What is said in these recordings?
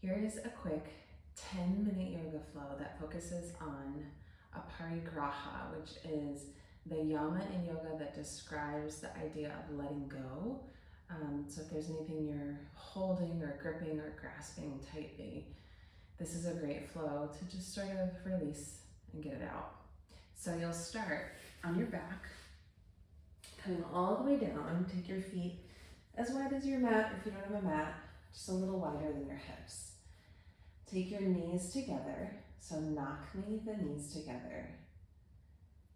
Here is a quick 10-minute yoga flow that focuses on aparigraha, which is the yama in yoga that describes the idea of letting go. So if there's anything you're holding or gripping or grasping tightly, this is a great flow to just sort of release and get it out. So you'll start on your back, coming all the way down. Take your feet as wide as your mat. If you don't have a mat, just a little wider than your hips. Take your knees together, so knock the knees together.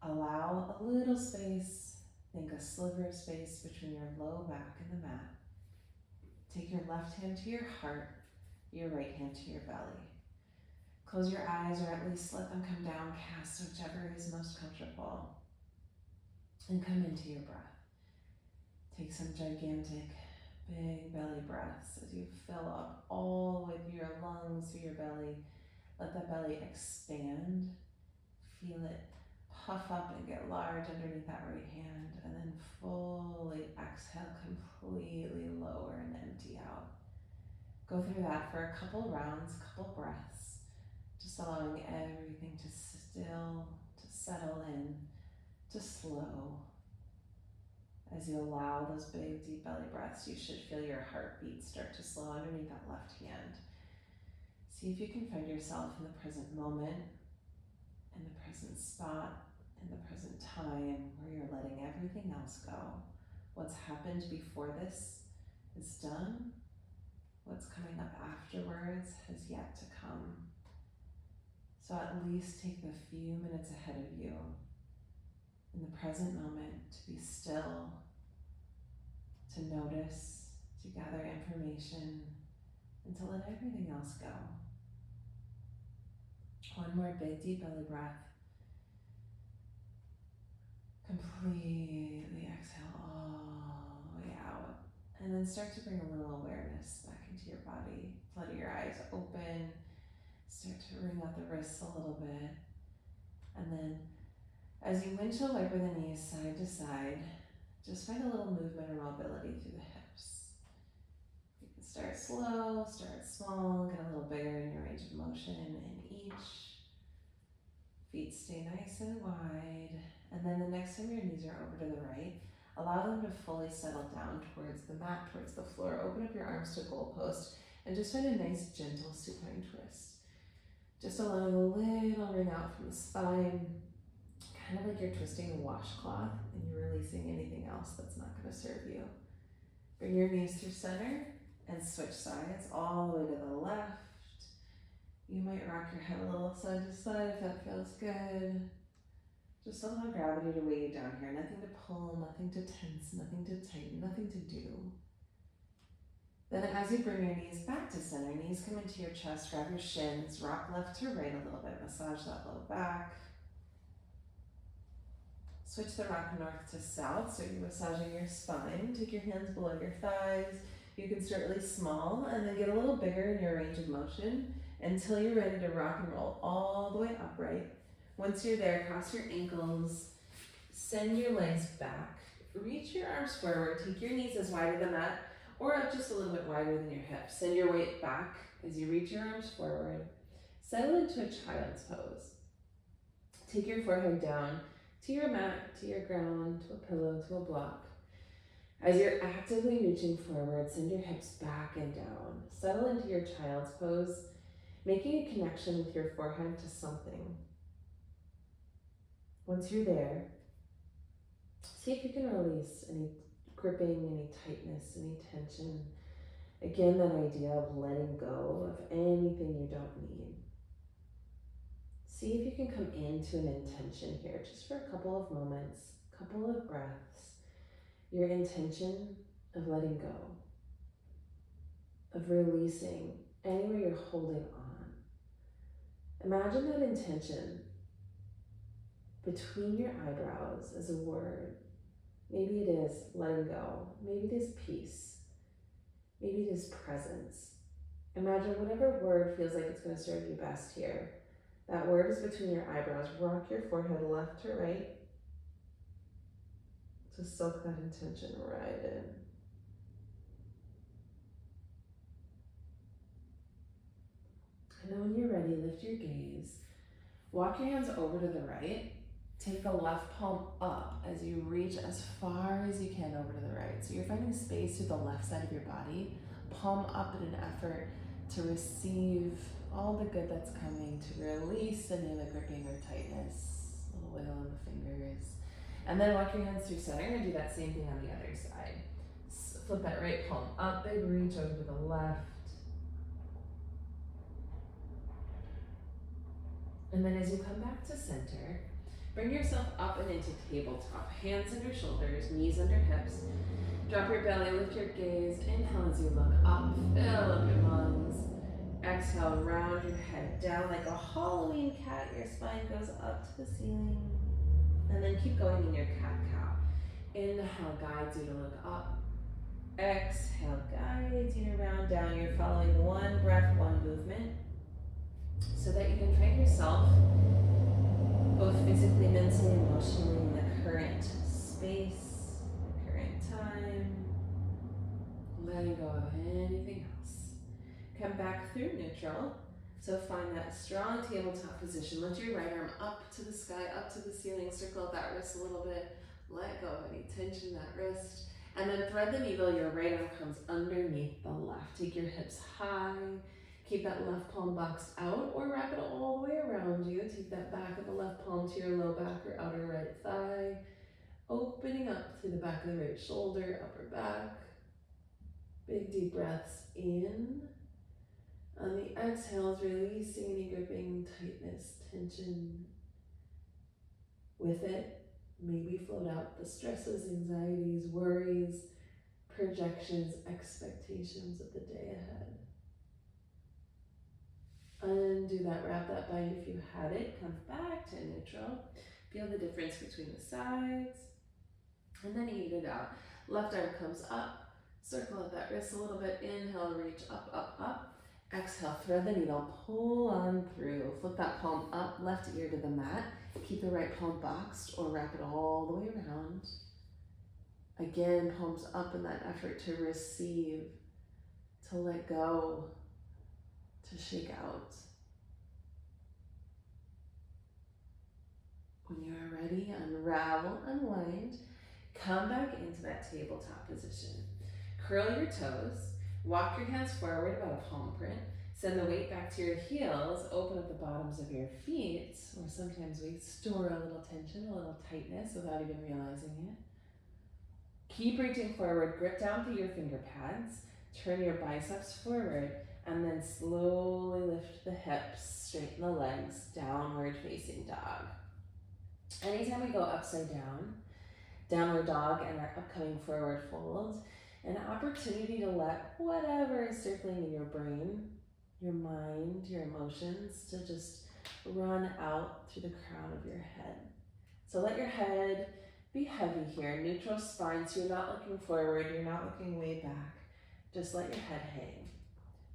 Allow a little space, think a sliver of space between your low back and the mat. Take your left hand to your heart, your right hand to your belly. Close your eyes, or at least let them come downcast, whichever is most comfortable. And come into your breath. Take some gigantic, big belly breaths as you fill up all the way through your lungs, through your belly. Let that belly expand. Feel it puff up and get large underneath that right hand, and then fully exhale, completely lower and empty out. Go through that for a couple rounds, couple breaths, just allowing everything to still, to settle in, to slow. As you allow those big, deep belly breaths, you should feel your heartbeat start to slow underneath that left hand. See if you can find yourself in the present moment, in the present spot, in the present time, where you're letting everything else go. What's happened before this is done. What's coming up afterwards has yet to come. So at least take the few minutes ahead of you in the present moment to be still, to notice, to gather information, and to let everything else go. One more big deep belly breath. Completely exhale all the way out. And then start to bring a little awareness back into your body. Flutter your eyes open. Start to wring out the wrists a little bit. And then as you windshield wiper the knees side to side, just find a little movement or mobility through the hips. You can start slow, start small, get a little bigger in your range of motion in each. Feet stay nice and wide. And then the next time your knees are over to the right, allow them to fully settle down towards the mat, towards the floor. Open up your arms to goalpost and just find a nice gentle supine twist. Just allowing a little ring out from the spine, kind of like you're twisting a washcloth and you're releasing anything else that's not going to serve you. Bring your knees through center and switch sides all the way to the left. You might rock your head a little side to side if that feels good. Just allow gravity to weigh you down here. Nothing to pull, nothing to tense, nothing to tighten, nothing to do. Then as you bring your knees back to center, knees come into your chest, grab your shins, rock left to right a little bit, massage that low back. Switch the rock north to south, so you're massaging your spine. Take your hands below your thighs. You can start really small and then get a little bigger in your range of motion until you're ready to rock and roll all the way upright. Once you're there, cross your ankles, send your legs back, reach your arms forward, take your knees as wide as the mat or up just a little bit wider than your hips. Send your weight back as you reach your arms forward. Settle into a child's pose. Take your forehead down to your mat, to your ground, to a pillow, to a block. As you're actively reaching forward, send your hips back and down. Settle into your child's pose, making a connection with your forehead to something. Once you're there, see if you can release any gripping, any tightness, any tension. Again, that idea of letting go of anything you don't need. See if you can come into an intention here, just for a couple of moments, couple of breaths. Your intention of letting go, of releasing anywhere you're holding on. Imagine that intention between your eyebrows as a word. Maybe it is letting go. Maybe it is peace. Maybe it is presence. Imagine whatever word feels like it's going to serve you best here. That word is between your eyebrows. Rock your forehead left to right to soak that intention right in. And then when you're ready, lift your gaze. Walk your hands over to the right. Take the left palm up as you reach as far as you can over to the right. So you're finding space through the left side of your body. Palm up in an effort to receive all the good that's coming, to release any of the gripping or tightness. A little wiggle in the fingers. And then walk your hands through center and do that same thing on the other side. Flip that right palm up, big reach over to the left. And then as you come back to center, bring yourself up and into tabletop. Hands under shoulders, knees under hips. Drop your belly, lift your gaze. Inhale as you look up, fill up your lungs. Exhale, round your head down like a Halloween cat. Your spine goes up to the ceiling. And then keep going in your cat-cow. Inhale guides you to look up. Exhale guides you to round down. You're following one breath, one movement, so that you can find yourself both physically, mentally, emotionally in the current space, the current time, letting go of anything else. Come back through neutral. So find that strong tabletop position. Lift your right arm up to the sky, up to the ceiling. Circle out that wrist a little bit. Let go of any tension in that wrist. And then thread the needle. Your right arm comes underneath the left. Take your hips high. Keep that left palm boxed out or wrap it all the way around you. Take that back of the left palm to your low back or outer right thigh. Opening up through the back of the right shoulder, upper back. Big deep breaths in. On the exhales, releasing any gripping, tightness, tension. With it, maybe float out the stresses, anxieties, worries, projections, expectations of the day ahead. Undo that, wrap that bind if you had it. Come back to neutral. Feel the difference between the sides. And then eat it out. Left arm comes up. Circle out that wrist a little bit. Inhale, reach up, up, up. Exhale, thread the needle, pull on through. Flip that palm up, left ear to the mat. Keep the right palm boxed or wrap it all the way around. Again, palms up in that effort to receive, to let go, to shake out. When you are ready, unravel, unwind. Come back into that tabletop position. Curl your toes. Walk your hands forward about a palm print. Send the weight back to your heels. Open up the bottoms of your feet. Or sometimes we store a little tension, a little tightness without even realizing it. Keep reaching forward. Grip down through your finger pads. Turn your biceps forward. And then slowly lift the hips. Straighten the legs. Downward facing dog. Anytime we go upside down, downward dog and our upcoming forward fold, an opportunity to let whatever is circling in your brain, your mind, your emotions, to just run out through the crown of your head. So let your head be heavy here, neutral spine, so you're not looking forward, you're not looking way back. Just let your head hang.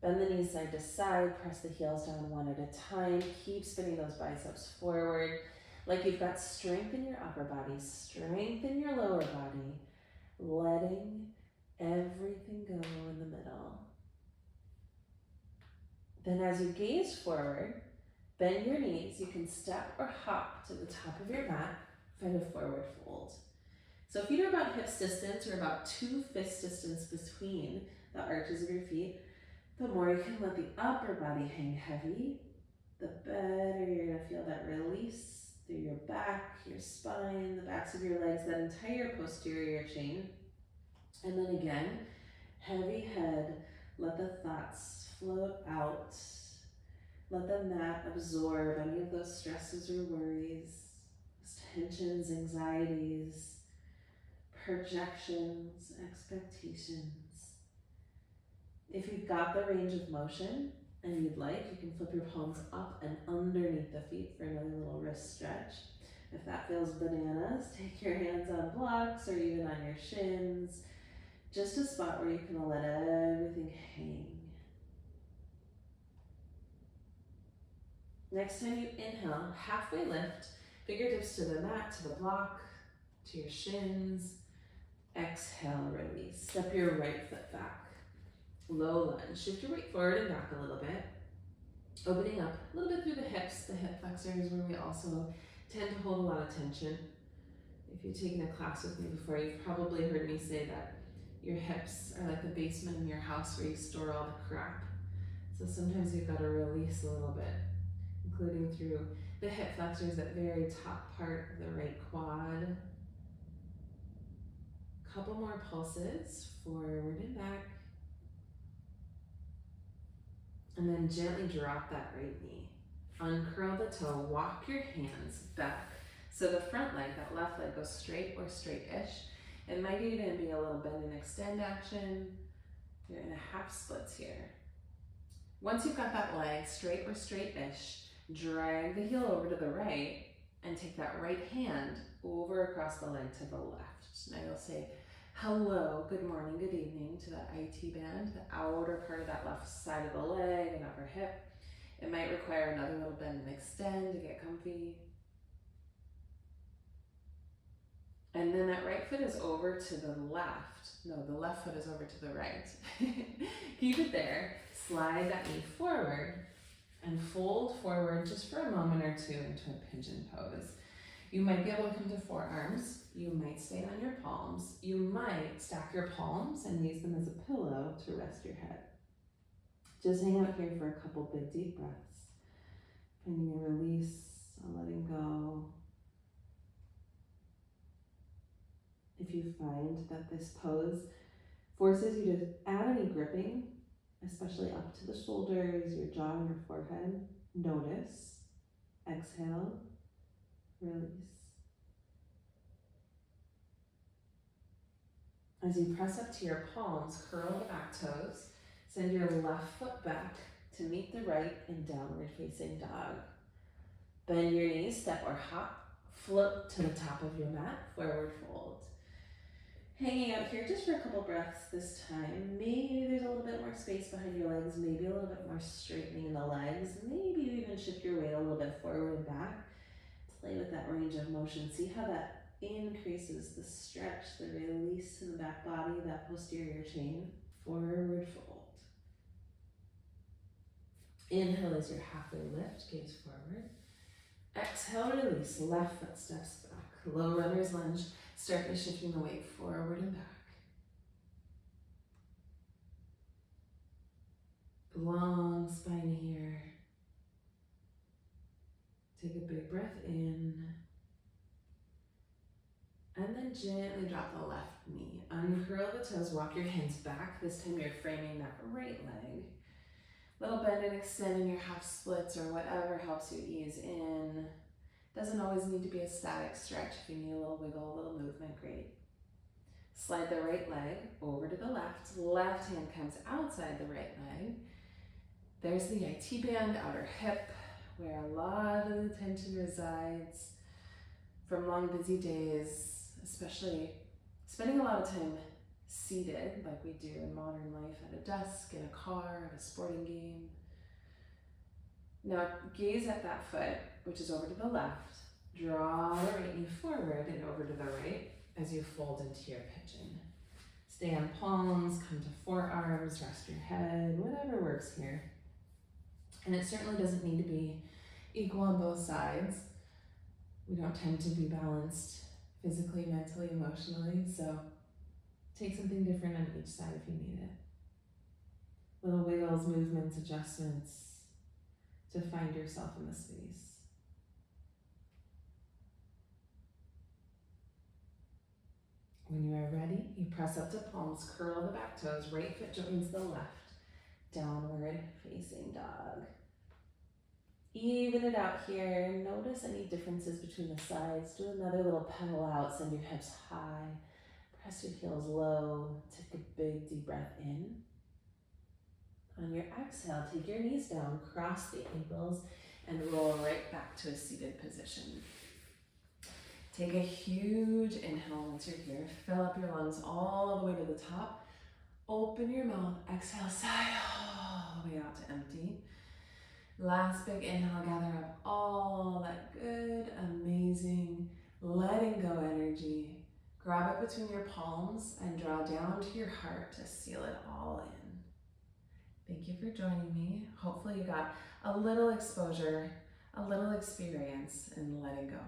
Bend the knees side to side, press the heels down one at a time. Keep spinning those biceps forward, like you've got strength in your upper body, strength in your lower body, letting everything go in the middle. Then as you gaze forward, bend your knees. You can step or hop to the top of your mat, find a forward fold. So feet are about hips distance or about 2 fists distance between the arches of your feet. The more you can let the upper body hang heavy, the better you're gonna feel that release through your back, your spine, the backs of your legs, that entire posterior chain. And then again, heavy head, let the thoughts float out. Let the mat absorb any of those stresses or worries, those tensions, anxieties, projections, expectations. If you've got the range of motion and you'd like, you can flip your palms up and underneath the feet for another little wrist stretch. If that feels bananas, take your hands on blocks or even on your shins. Just a spot where you can let everything hang. Next time you inhale, halfway lift, fingertips to the mat, to the block, to your shins. Exhale, release. Step your right foot back. Low lunge. Shift your weight forward and back a little bit. Opening up a little bit through the hips, the hip flexors, where we also tend to hold a lot of tension. If you've taken a class with me before, you've probably heard me say that your hips are like the basement in your house where you store all the crap. So sometimes you've got to release a little bit, including through the hip flexors, that very top part of the right quad. Couple more pulses, forward and back. And then gently drop that right knee. Uncurl the toe, walk your hands back. So the front leg, that left leg, goes straight or straight-ish. It might even be a little bend and extend action. You're in a half splits here. Once you've got that leg straight or straight-ish, drag the heel over to the right and take that right hand over across the leg to the left. Now you'll say hello, good morning, good evening to that IT band, the outer part of that left side of the leg and upper hip. It might require another little bend and extend to get comfy. And then that right foot is over to the left. No, the left foot is over to the right. Keep it there. Slide that knee forward and fold forward just for a moment or two into a pigeon pose. You might be able to come to forearms. You might stay on your palms. You might stack your palms and use them as a pillow to rest your head. Just hang out here for a couple big deep breaths. Finding a release, a letting go. If you find that this pose forces you to add any gripping, especially up to the shoulders, your jaw, and your forehead, notice, exhale, release. As you press up to your palms, curl the back toes, send your left foot back to meet the right in downward facing dog. Bend your knees, step or hop, float to the top of your mat, forward fold. Hanging out here just for a couple breaths this time. Maybe there's a little bit more space behind your legs, maybe a little bit more straightening in the legs. Maybe you even shift your weight a little bit forward and back. Play with that range of motion. See how that increases the stretch, the release in the back body, that posterior chain. Forward fold. Inhale as your halfway lift, gaze forward. Exhale, release, left foot steps back. Low runner's lunge. Start by shifting the weight forward and back. Long spine here. Take a big breath in. And then gently drop the left knee. Uncurl the toes, walk your hands back. This time you're framing that right leg. Little bend and extend in your half splits or whatever helps you ease in. Doesn't always need to be a static stretch. If you need a little wiggle, a little movement, great. Slide the right leg over to the left. Left hand comes outside the right leg. There's the IT band, outer hip, where a lot of the tension resides from long, busy days, especially spending a lot of time seated like we do in modern life, at a desk, in a car, at a sporting game. Now gaze at that foot, which is over to the left. Draw the right knee forward and over to the right as you fold into your pigeon. Stay on palms, come to forearms, rest your head, whatever works here. And it certainly doesn't need to be equal on both sides. We don't tend to be balanced physically, mentally, emotionally, so take something different on each side if you need it. Little wiggles, movements, adjustments to find yourself in the space. When you are ready, you press up to palms, curl the back toes, right foot joins the left, downward facing dog. Even it out here. Notice any differences between the sides. Do another little pedal out, send your hips high, press your heels low, take a big deep breath in. On your exhale, take your knees down, cross the ankles, and roll right back to a seated position. Take a huge inhale once you're here. Fill up your lungs all the way to the top. Open your mouth, exhale, sigh all the way out to empty. Last big inhale, gather up all that good, amazing, letting go energy. Grab it between your palms and draw down to your heart to seal it all in. Thank you you for joining me. Hopefully you got a little exposure, a little experience in letting go.